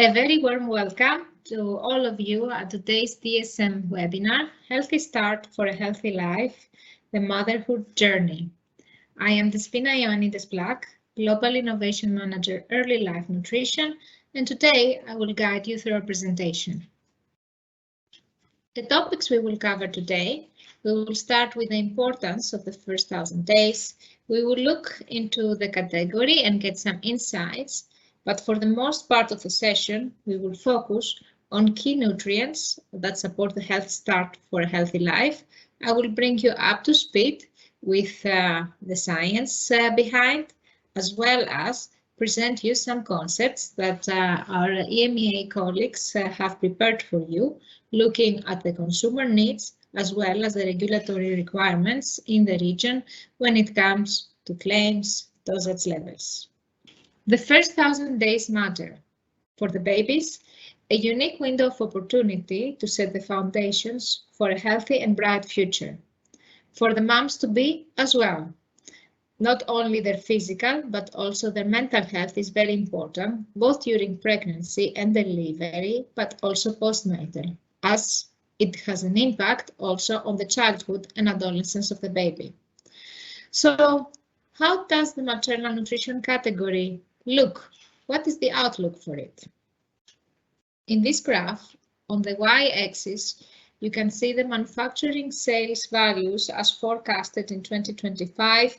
A very warm welcome to all of you at today's DSM webinar, Healthy Start for a Healthy Life, the Motherhood Journey. I am Despina Ioannidis-Black, Global Innovation Manager, Early Life Nutrition, and today I will guide you through our presentation. The topics we will cover today, we will start with the importance of the first 1,000 days. We will look into the category and get some insights. But for the most part of the session, we will focus on key nutrients that support the health start for a healthy life. I will bring you up to speed with the science behind, as well as present you some concepts that our EMEA colleagues have prepared for you, looking at the consumer needs as well as the regulatory requirements in the region when it comes to claims, dosage levels. The first 1,000 days matter. For the babies, a unique window of opportunity to set the foundations for a healthy and bright future. For the moms-to-be as well. Not only their physical, but also their mental health is very important, both during pregnancy and delivery, but also postnatal, as it has an impact also on the childhood and adolescence of the baby. So, how does the maternal nutrition category look? What is the outlook for it? In this graph, on the y-axis, you can see the manufacturing sales values as forecasted in 2025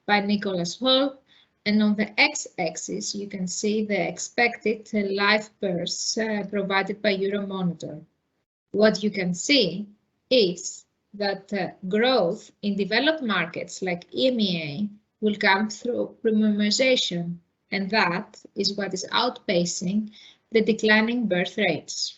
by Nicholas Hall, and on the x-axis, you can see the expected live births provided by Euromonitor. What you can see is that growth in developed markets like EMEA will come through premiumization, and that is what is outpacing the declining birth rates.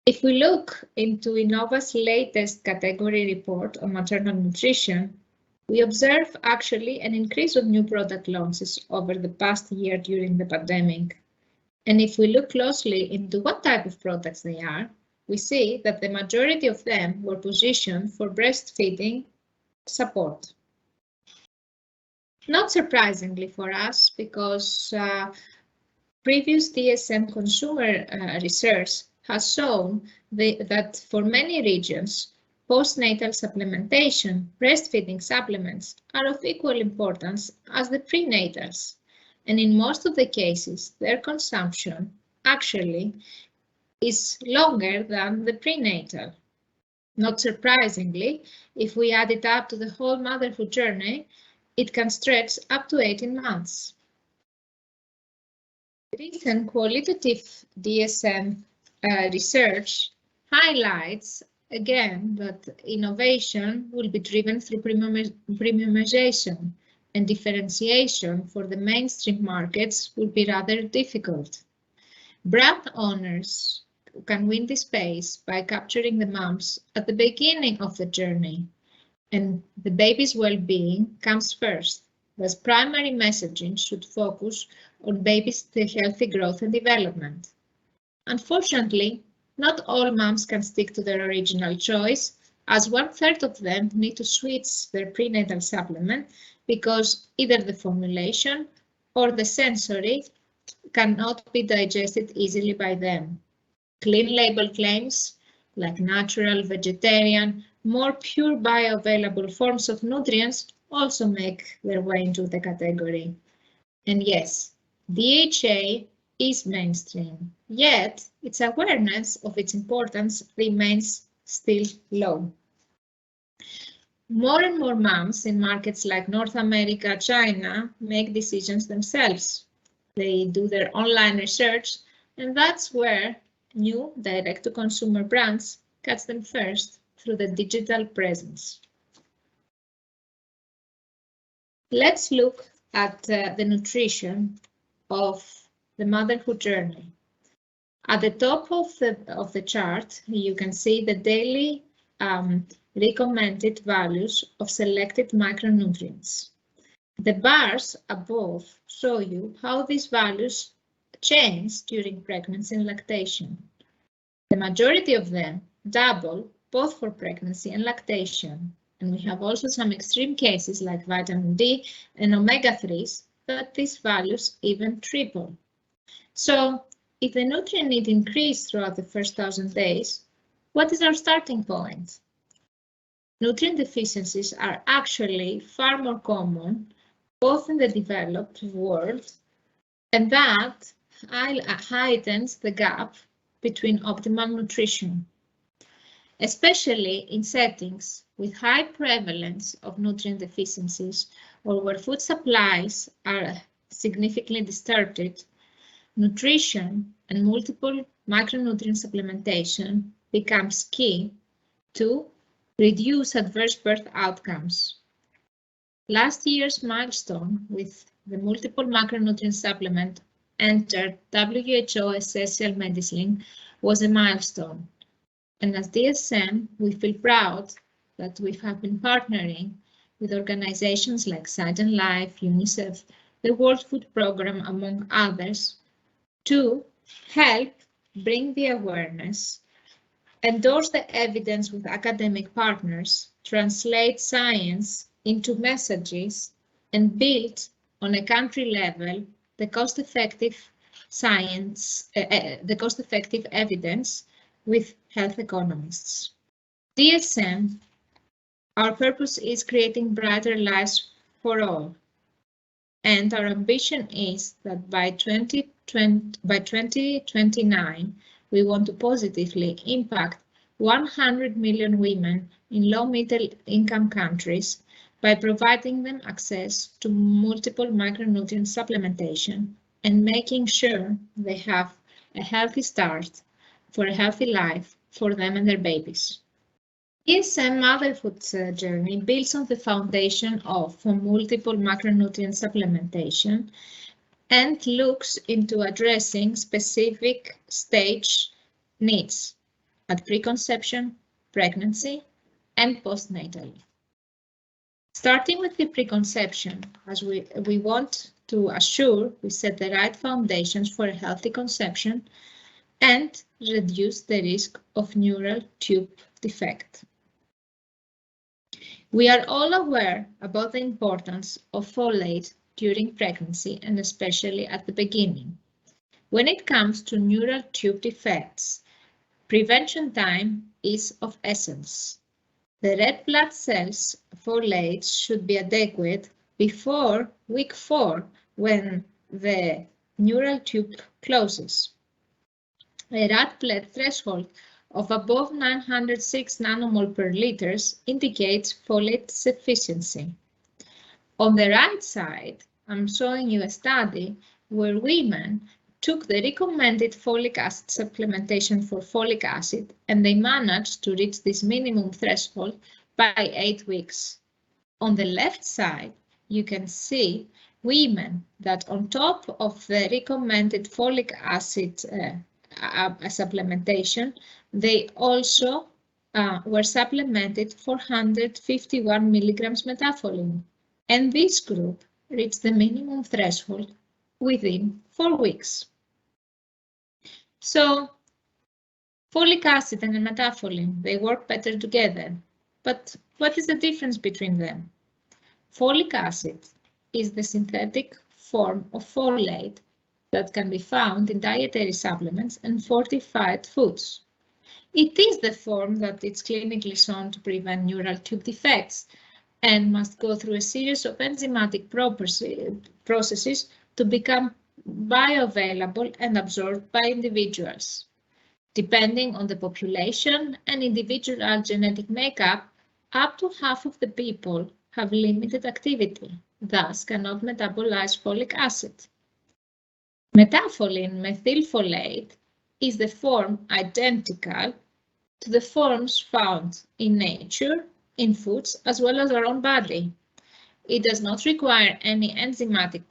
If we look into Innova's latest category report on maternal nutrition, we observe actually an increase of new product launches over the past year during the pandemic. And if we look closely into what type of products they are, we see that the majority of them were positioned for breastfeeding support. Not surprisingly for us, because previous DSM consumer research has shown that for many regions, postnatal supplementation, breastfeeding supplements are of equal importance as the prenatals. And in most of the cases, their consumption actually is longer than the prenatal. Not surprisingly, if we add it up to the whole motherhood journey, it can stretch up to 18 months. Recent qualitative DSM research highlights again that innovation will be driven through premiumization, and differentiation for the mainstream markets will be rather difficult. Brand owners can win this space by capturing the moms at the beginning of the journey, and the baby's well-being comes first. Thus, primary messaging should focus on baby's healthy growth and development. Unfortunately, not all moms can stick to their original choice, as 1/3 of them need to switch their prenatal supplement because either the formulation or the sensory cannot be digested easily by them. Clean label claims like natural, vegetarian, more pure bioavailable forms of nutrients also make their way into the category. And yes, DHA is mainstream, yet its awareness of its importance remains still low. More and more moms in markets like North America, China make decisions themselves. They do their online research, and that's where new direct-to-consumer brands catch them first through the digital presence. Let's look at the nutrition of the motherhood journey. At the top of the chart, you can see the daily recommended values of selected micronutrients. The bars above show you how these values change during pregnancy and lactation. The majority of them double both for pregnancy and lactation. And we have also some extreme cases like vitamin D and omega-3s that these values even triple. So if the nutrient need increased throughout the first 1,000 days, what is our starting point? Nutrient deficiencies are actually far more common, both in the developed world, and that heightens the gap between optimal nutrition, especially in settings with high prevalence of nutrient deficiencies or where food supplies are significantly disturbed. Nutrition and multiple micronutrient supplementation becomes key to reduce adverse birth outcomes. Last year's milestone with the multiple macronutrient supplement entered WHO essential medicine was a milestone. And as DSM, we feel proud that we have been partnering with organizations like Science and Life, UNICEF, the World Food Programme, among others, to help bring the awareness, endorse the evidence with academic partners, translate science into messages, and build on a country level the cost-effective evidence with health economists. DSM, our purpose is creating brighter lives for all. And our ambition is that by 2029, we want to positively impact 100 million women in low-middle income countries by providing them access to multiple micronutrient supplementation and making sure they have a healthy start for a healthy life for them and their babies. DSM motherhood journey builds on the foundation of multiple macronutrient supplementation and looks into addressing specific stage needs at preconception, pregnancy, and postnatally. Starting with the preconception, as we want to assure we set the right foundations for a healthy conception and reduce the risk of neural tube defect. We are all aware about the importance of folate during pregnancy and especially at the beginning. When it comes to neural tube defects, prevention time is of essence. The red blood cells folate should be adequate before week 4 when the neural tube closes. A red blood threshold of above 906 nanomole per liter indicates folate sufficiency. On the right side, I'm showing you a study where women took the recommended folic acid supplementation for folic acid and they managed to reach this minimum threshold by 8 weeks. On the left side, you can see women that on top of the recommended folic acid supplementation, they also were supplemented 451 milligrams Metafolin, and this group reached the minimum threshold within 4 weeks. So, folic acid and Metafolin, they work better together, but what is the difference between them? Folic acid is the synthetic form of folate that can be found in dietary supplements and fortified foods. It is the form that is clinically shown to prevent neural tube defects and must go through a series of enzymatic processes to become bioavailable and absorbed by individuals. Depending on the population and individual genetic makeup, up to half of the people have limited activity, thus cannot metabolize folic acid. Metafolin methylfolate is the form identical to the forms found in nature, in foods, as well as our own body. It does not require any enzymatic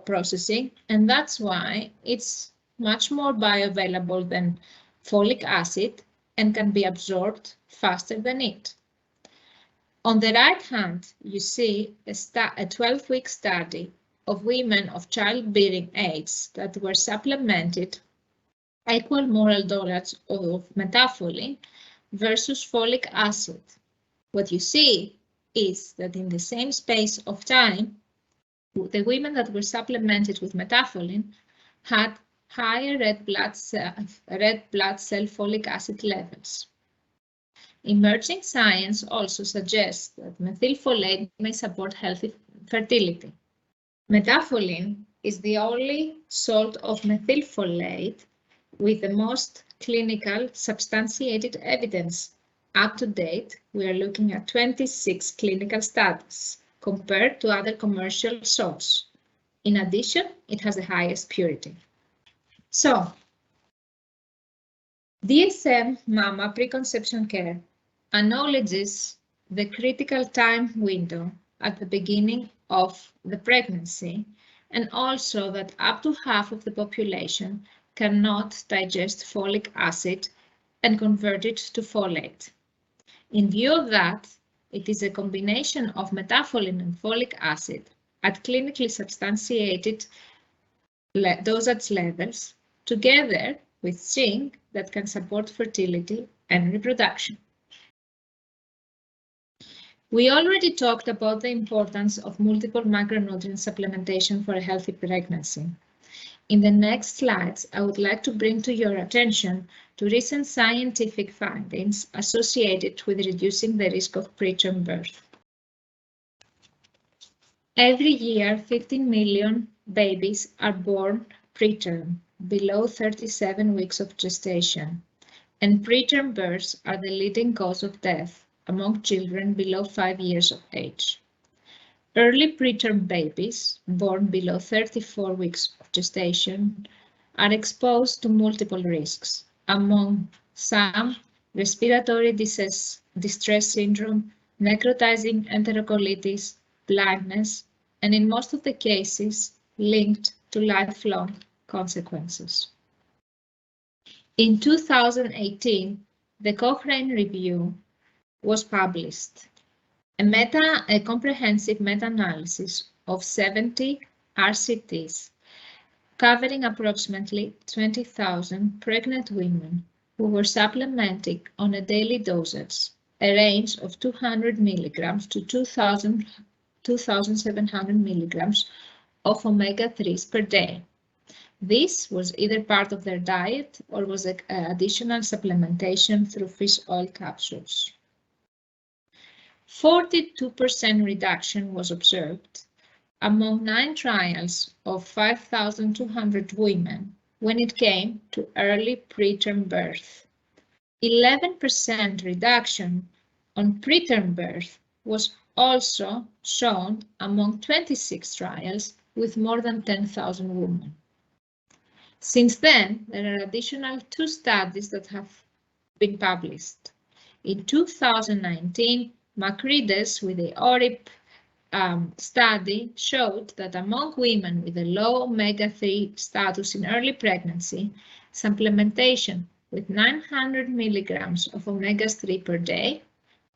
processing, and that's why it's much more bioavailable than folic acid and can be absorbed faster than it. On the right hand, you see a 12-week study of women of childbearing age that were supplemented equal molar dosage of Metafolin versus folic acid. What you see is that in the same space of time, the women that were supplemented with Metafolin had higher red blood cell folic acid levels. Emerging science also suggests that methylfolate may support healthy fertility. Metafolin is the only salt of methylfolate with the most clinical substantiated evidence. Up to date, we are looking at 26 clinical studies compared to other commercial salts. In addition, it has the highest purity. So, DSM Mama preconception care acknowledges the critical time window at the beginning of the pregnancy, and also that up to half of the population cannot digest folic acid and convert it to folate. In view of that, it is a combination of Metafolin and folic acid at clinically substantiated dosage levels, together with zinc, that can support fertility and reproduction. We already talked about the importance of multiple macronutrient supplementation for a healthy pregnancy. In the next slides, I would like to bring to your attention to recent scientific findings associated with reducing the risk of preterm birth. Every year, 15 million babies are born preterm, below 37 weeks of gestation, and preterm births are the leading cause of death among children below 5 years of age. Early preterm babies, born below 34 weeks of gestation, are exposed to multiple risks, among some respiratory distress syndrome, necrotizing enterocolitis, blindness, and in most of the cases, linked to lifelong consequences. In 2018, the Cochrane Review was published, a comprehensive meta-analysis of 70 RCTs covering approximately 20,000 pregnant women who were supplementing on a daily dosage, a range of 200 milligrams to 2,700 milligrams of omega-3s per day. This was either part of their diet or was additional supplementation through fish oil capsules. 42% reduction was observed among 9 trials of 5,200 women when it came to early preterm birth. 11% reduction on preterm birth was also shown among 26 trials with more than 10,000 women. Since then, there are additional 2 studies that have been published. In 2019, Makrides with the ORIP study showed that among women with a low omega-3 status in early pregnancy, supplementation with 900 milligrams of omega-3 per day,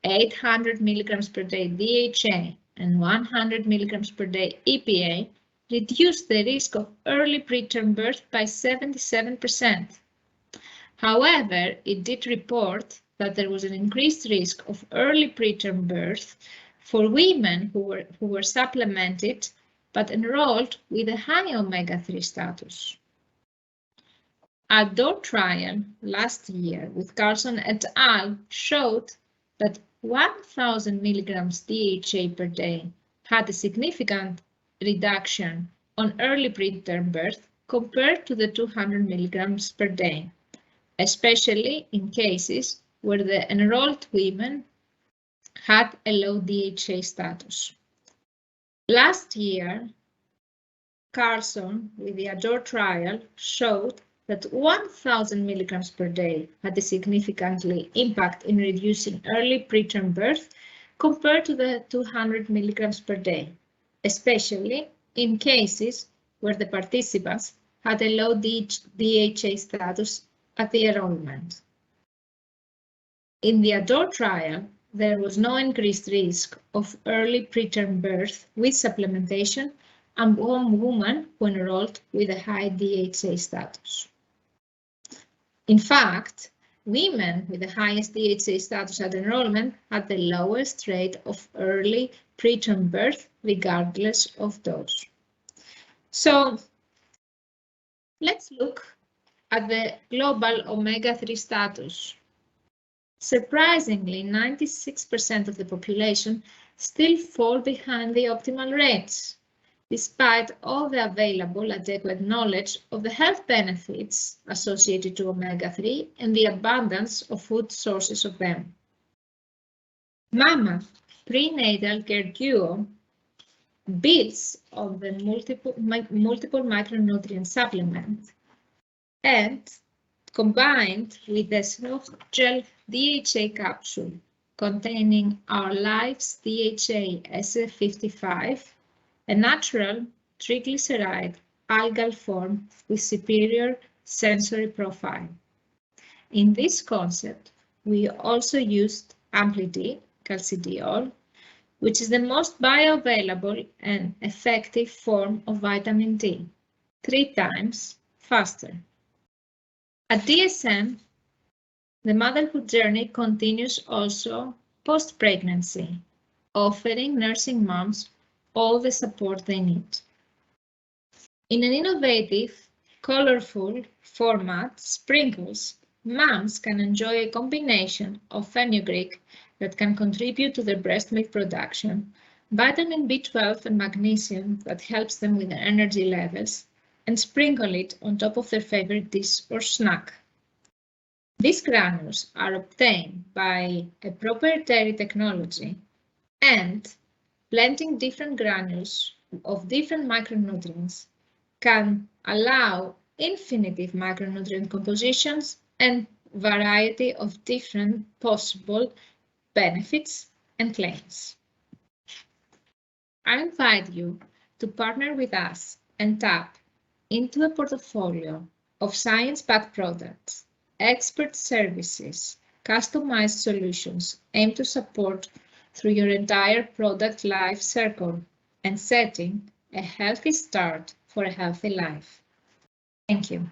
800 milligrams per day DHA, and 100 milligrams per day EPA reduced the risk of early preterm birth by 77%. However, it did report that there was an increased risk of early preterm birth for women who were supplemented but enrolled with a high omega-3 status. A DOR trial last year with Carlson et al. Showed that 1,000 milligrams DHA per day had a significant reduction on early preterm birth compared to the 200 milligrams per day, especially in cases where the enrolled women had a low DHA status. Last year, Carlson with the ADOR trial showed that 1,000 milligrams per day had a significant impact in reducing early preterm birth compared to the 200 milligrams per day, especially in cases where the participants had a low DHA status at the enrollment. In the ADOR trial, there was no increased risk of early preterm birth with supplementation among women who enrolled with a high DHA status. In fact, women with the highest DHA status at enrollment had the lowest rate of early preterm birth, regardless of dose. So let's look at the global omega-3 status. Surprisingly, 96% of the population still fall behind the optimal rates, despite all the available adequate knowledge of the health benefits associated to omega-3 and the abundance of food sources of them. Mama prenatal care duo builds on the multiple micronutrient supplement and combined with the soft gel DHA capsule containing our Life's DHA SF55, a natural triglyceride algal form with superior sensory profile. In this concept, we also used Ampli-D, calcidiol, which is the most bioavailable and effective form of vitamin D, 3 times faster. At DSM, the motherhood journey continues also post-pregnancy, offering nursing moms all the support they need. In an innovative, colorful format, Sprinkles, moms can enjoy a combination of fenugreek that can contribute to their breast milk production, vitamin B12 and magnesium that helps them with their energy levels, and sprinkle it on top of their favorite dish or snack. These granules are obtained by a proprietary technology, and blending different granules of different micronutrients can allow infinitive micronutrient compositions and variety of different possible benefits and claims. I invite you to partner with us and tap into a portfolio of science-backed products, expert services, customized solutions aimed to support through your entire product life cycle and setting a healthy start for a healthy life. Thank you.